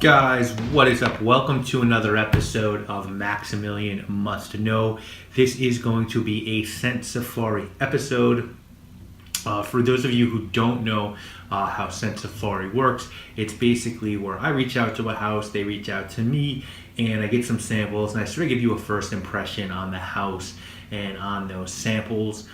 Guys, what is up? Welcome to another episode of Maximilian Must Know. This is going to be a Scent Safari episode. For those of you who don't know how Scent Safari works, it's basically where I reach out to a house, they reach out to me, and I get some samples, and I sort of give you a first impression on the house and on those samples.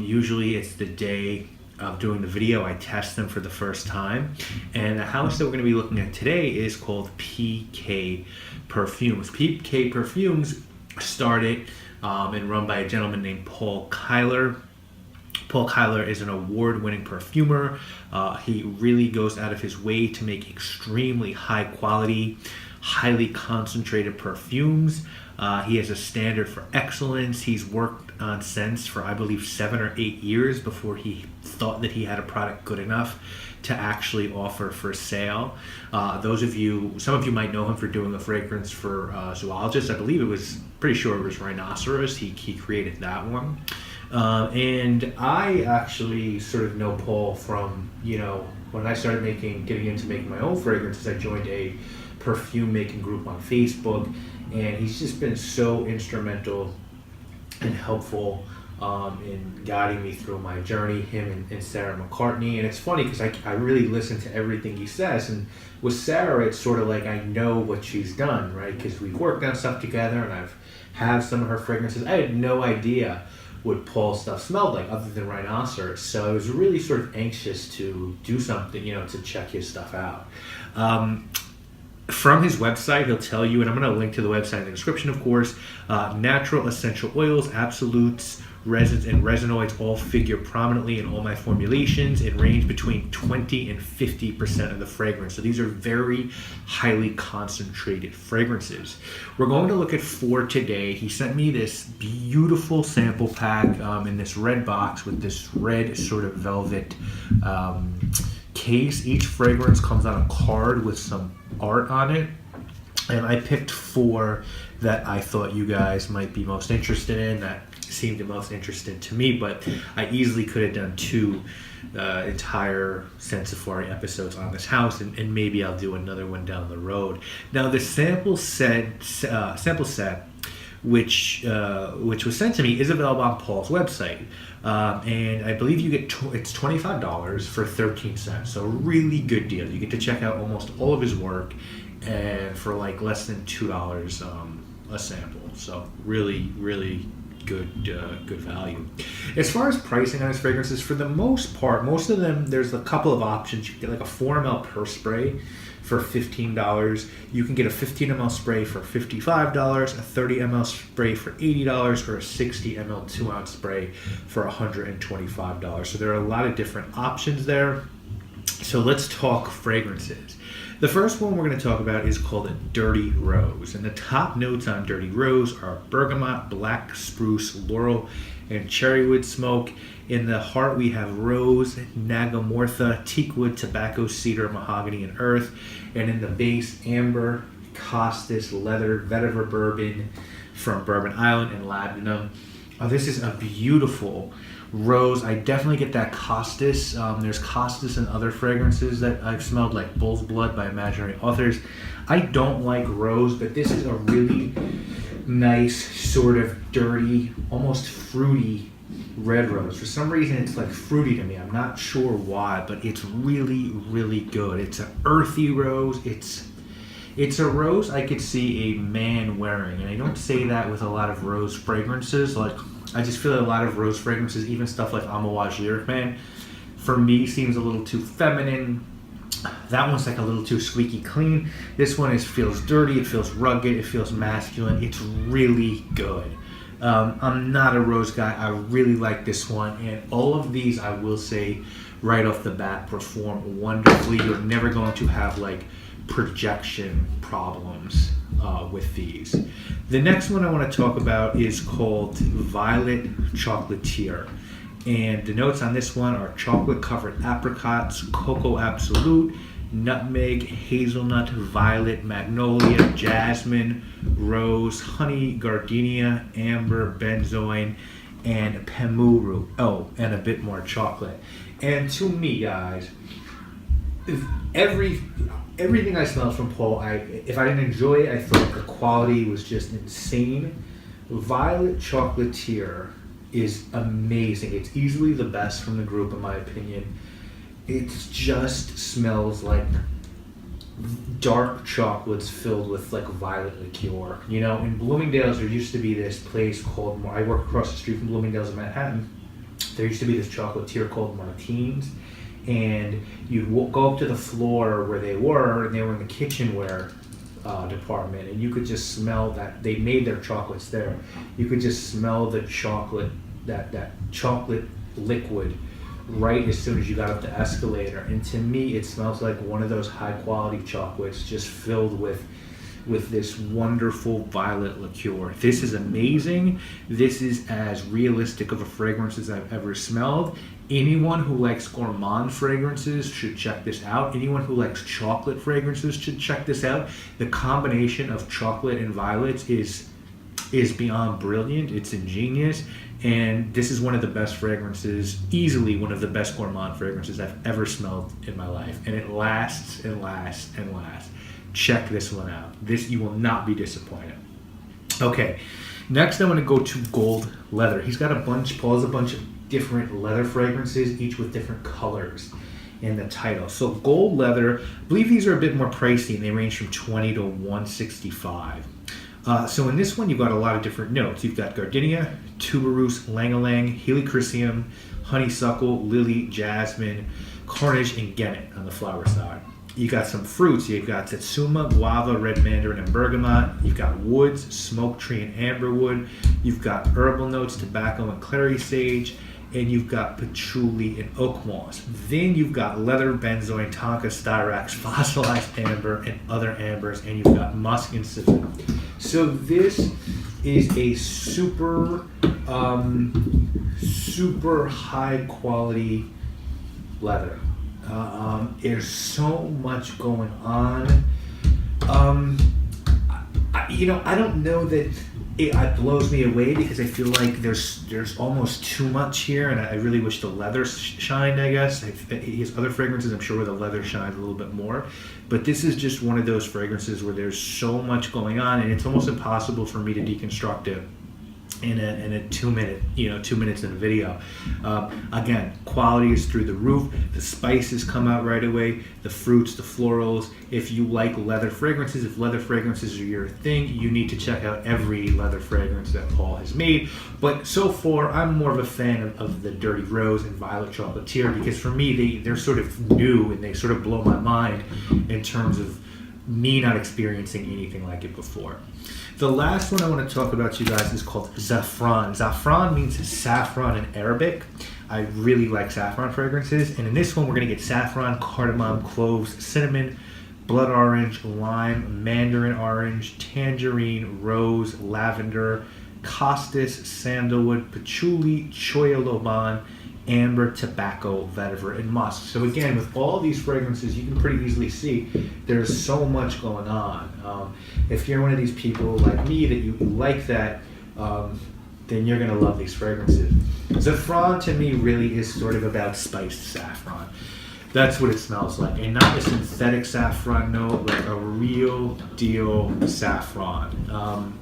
Usually it's the day of doing the video, I test them for the first time. And the house that we're going to be looking at today is called PK Perfumes. PK Perfumes started and run by a gentleman named Paul Kyler. Paul Kyler is an award-winning perfumer. He really goes out of his way to make extremely high quality, highly concentrated perfumes. He has a standard for excellence. He's worked on scents for, I believe, 7 or 8 years before he thought that he had a product good enough to actually offer for sale. Some of you might know him for doing a fragrance for zoologists. I believe pretty sure it was rhinoceros. He created that one. And I actually sort of know Paul from, when I started getting into making my own fragrances, I joined a perfume making group on Facebook, and he's just been so instrumental and helpful in guiding me through my journey, him and Sarah McCartney. And it's funny because I really listen to everything he says, and with Sarah it's sort of like I know what she's done, right? Because we've worked on stuff together and I've had some of her fragrances. I had no idea what Paul's stuff smelled like other than rhinoceros, so I was really sort of anxious to do something, to check his stuff out. From his website, he'll tell you, and I'm going to link to the website in the description, of course, natural essential oils, absolutes, resins, and resinoids all figure prominently in all my formulations and range between 20 and 50% of the fragrance. So these are very highly concentrated fragrances. We're going to look at 4 today. He sent me this beautiful sample pack in this red box with this red sort of velvet case. Each fragrance comes on a card with some art on it, and I picked 4 that I thought you guys might be most interested in, that seemed the most interesting to me, but I easily could have done 2 entire Scent Safari episodes on this house, and maybe I'll do another one down the road. Now the sample set which was sent to me is available on Paul's website, and I believe you get it's $25 for 13 cents, so a really good deal. You get to check out almost all of his work, and for like less than $2 a sample. So really good value. As far as pricing on his fragrances, for the most part, most of them, there's a couple of options. You can get like a 4 ml per spray for $15. You can get a 15 ml spray for $55, a 30 ml spray for $80, or a 60 ml 2-ounce spray for $125. So there are a lot of different options there. So let's talk fragrances. The first one we're going to talk about is called Dirty Rose, and the top notes on Dirty Rose are bergamot, black spruce, laurel, and cherrywood smoke. In the heart we have rose, nagamortha, teakwood, tobacco, cedar, mahogany, and earth. And in the base, amber, costus, leather, vetiver bourbon from Bourbon Island, and labdanum. This is a beautiful rose. I definitely get that costus. There's costus in other fragrances that I've smelled, like Bull's Blood by Imaginary Authors. I don't like rose, but this is a really nice, sort of dirty, almost fruity red rose. For some reason it's like fruity to me. I'm not sure why, but it's really good. It's an earthy rose. It's a rose I could see a man wearing, and I don't say that with a lot of rose fragrances. Like, I just feel that a lot of rose fragrances, even stuff like Amouage Lyric Man, for me seems a little too feminine. That one's like a little too squeaky clean. This one feels dirty, it feels rugged, it feels masculine. It's really good. I'm not a rose guy. I really like this one, and all of these, I will say right off the bat, perform wonderfully. You're never going to have like projection problems with these. The next one I want to talk about is called Violet Chocolatier, and the notes on this one are chocolate covered apricots, cocoa absolute, nutmeg, hazelnut, violet, magnolia, jasmine, rose, honey, gardenia, amber, benzoin, and pemuru. Oh, and a bit more chocolate. And to me, guys, every everything I smelled from Paul, if I didn't enjoy it, I thought the quality was just insane. Violet Chocolatier is amazing. It's easily the best from the group, in my opinion. It just smells like dark chocolates filled with like violet liqueur. You know, in Bloomingdale's, there used to be this place called, I work across the street from Bloomingdale's in Manhattan. There used to be this chocolatier called Martine's, and you'd go up to the floor where they were, and they were in the kitchenware department, and you could just smell that they made their chocolates there. You could just smell the chocolate, that chocolate liquid, right as soon as you got up the escalator. And to me, it smells like one of those high quality chocolates just filled with this wonderful violet liqueur. This is amazing. This is as realistic of a fragrance as I've ever smelled. Anyone who likes gourmand fragrances should check this out. Anyone who likes chocolate fragrances should check this out. The combination of chocolate and violets is beyond brilliant. It's ingenious. And this is one of the best fragrances, easily one of the best gourmand fragrances I've ever smelled in my life. And it lasts and lasts and lasts. Check this one out. This, you will not be disappointed. Okay, next I want to go to Gold Leather. He's got Paul has a bunch of different leather fragrances, each with different colors in the title. So Gold Leather, I believe these are a bit more pricey, and they range from $20 to $165. So in this one, you've got a lot of different notes. You've got gardenia, tuberose, ylang-ylang, helichrysum, honeysuckle, lily, jasmine, carnage, and gennet on the flower side. You got some fruits. You've got satsuma, guava, red mandarin, and bergamot. You've got woods, smoke tree, and amberwood. You've got herbal notes, tobacco, and clary sage. And you've got patchouli and oak moss. Then you've got leather, benzoin, tonka, styrax, fossilized amber, and other ambers. And you've got musk and cinnamon. So this is a super high quality leather. There's so much going on. I don't know that it blows me away, because I feel like there's almost too much here, and I really wish the leather shined, I guess. His other fragrances, I'm sure where the leather shines a little bit more. But this is just one of those fragrances where there's so much going on, and it's almost impossible for me to deconstruct it in a 2 minute, 2 minutes in a video. Again, quality is through the roof. The spices come out right away. The fruits, the florals. If you like leather fragrances, if leather fragrances are your thing, you need to check out every leather fragrance that Paul has made. But so far, I'm more of a fan of the Dirty Rose and Violet Chocolatier, because for me, they're sort of new, and they sort of blow my mind in terms of me not experiencing anything like it before. The last one I want to talk about, you guys, is called Zaffran. Zaffran means saffron in Arabic. I really like saffron fragrances. And in this one, we're going to get saffron, cardamom, cloves, cinnamon, blood orange, lime, mandarin orange, tangerine, rose, lavender, costus, sandalwood, patchouli, choya loban, amber, tobacco, vetiver, and musk. So again, with all these fragrances, you can pretty easily see there's so much going on. If you're one of these people like me that you like that, then you're going to love these fragrances. Zaffran to me really is sort of about spiced saffron. That's what it smells like, and not a synthetic saffron note, like a real deal saffron.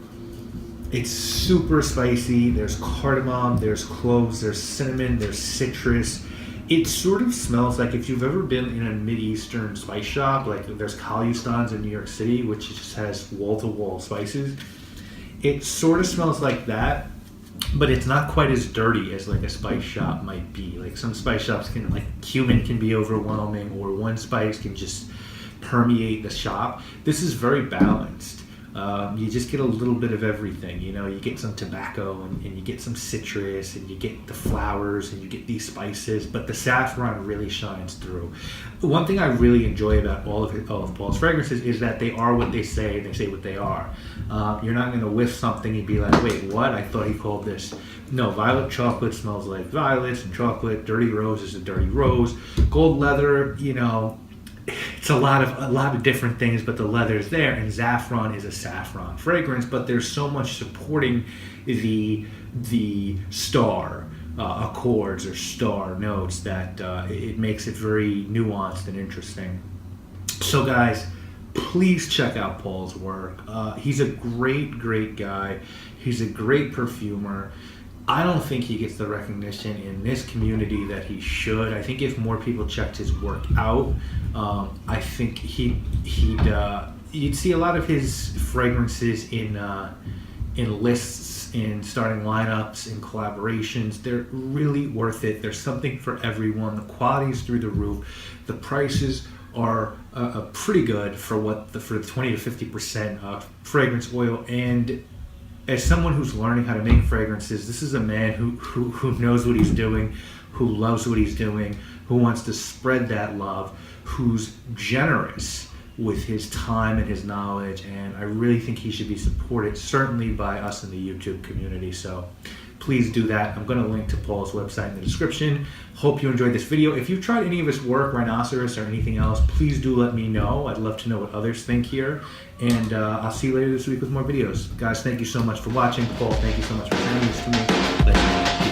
It's super spicy. There's cardamom, there's cloves, there's cinnamon, there's citrus. It sort of smells like if you've ever been in a Mideastern spice shop, like there's Kalustan's in New York City, which just has wall-to-wall spices. It sort of smells like that, but it's not quite as dirty as like a spice shop might be. Like some spice shops cumin can be overwhelming, or one spice can just permeate the shop. This is very balanced. You just get a little bit of everything, you get some tobacco, and you get some citrus, and you get the flowers, and you get these spices, but the saffron really shines through. One thing I really enjoy about all of Paul's fragrances is that they are what they say, and they say what they are. You're not going to whiff something and be like, wait, what? I thought he called this. No, violet chocolate smells like violets and chocolate. Dirty Rose is a dirty rose. Gold Leather, it's a lot of different things, but the leather's there, and Zaffran is a saffron fragrance, but there's so much supporting the star accords or star notes that it makes it very nuanced and interesting. So guys, please check out Paul's work. He's a great guy. He's a great perfumer. I don't think he gets the recognition in this community that he should. I think if more people checked his work out, I think you'd see a lot of his fragrances in lists, in starting lineups, in collaborations. They're really worth it. There's something for everyone. The quality's through the roof. The prices are pretty good for for 20 to 50% fragrance oil. And as someone who's learning how to make fragrances, this is a man who knows what he's doing, who loves what he's doing, who wants to spread that love, who's generous with his time and his knowledge, and I really think he should be supported, certainly by us in the YouTube community. So please do that. I'm going to link to Paul's website in the description. Hope you enjoyed this video. If you've tried any of his work, Rhinoceros or anything else, please do let me know. I'd love to know what others think here. And I'll see you later this week with more videos. Guys, thank you so much for watching. Paul, thank you so much for sending this to me.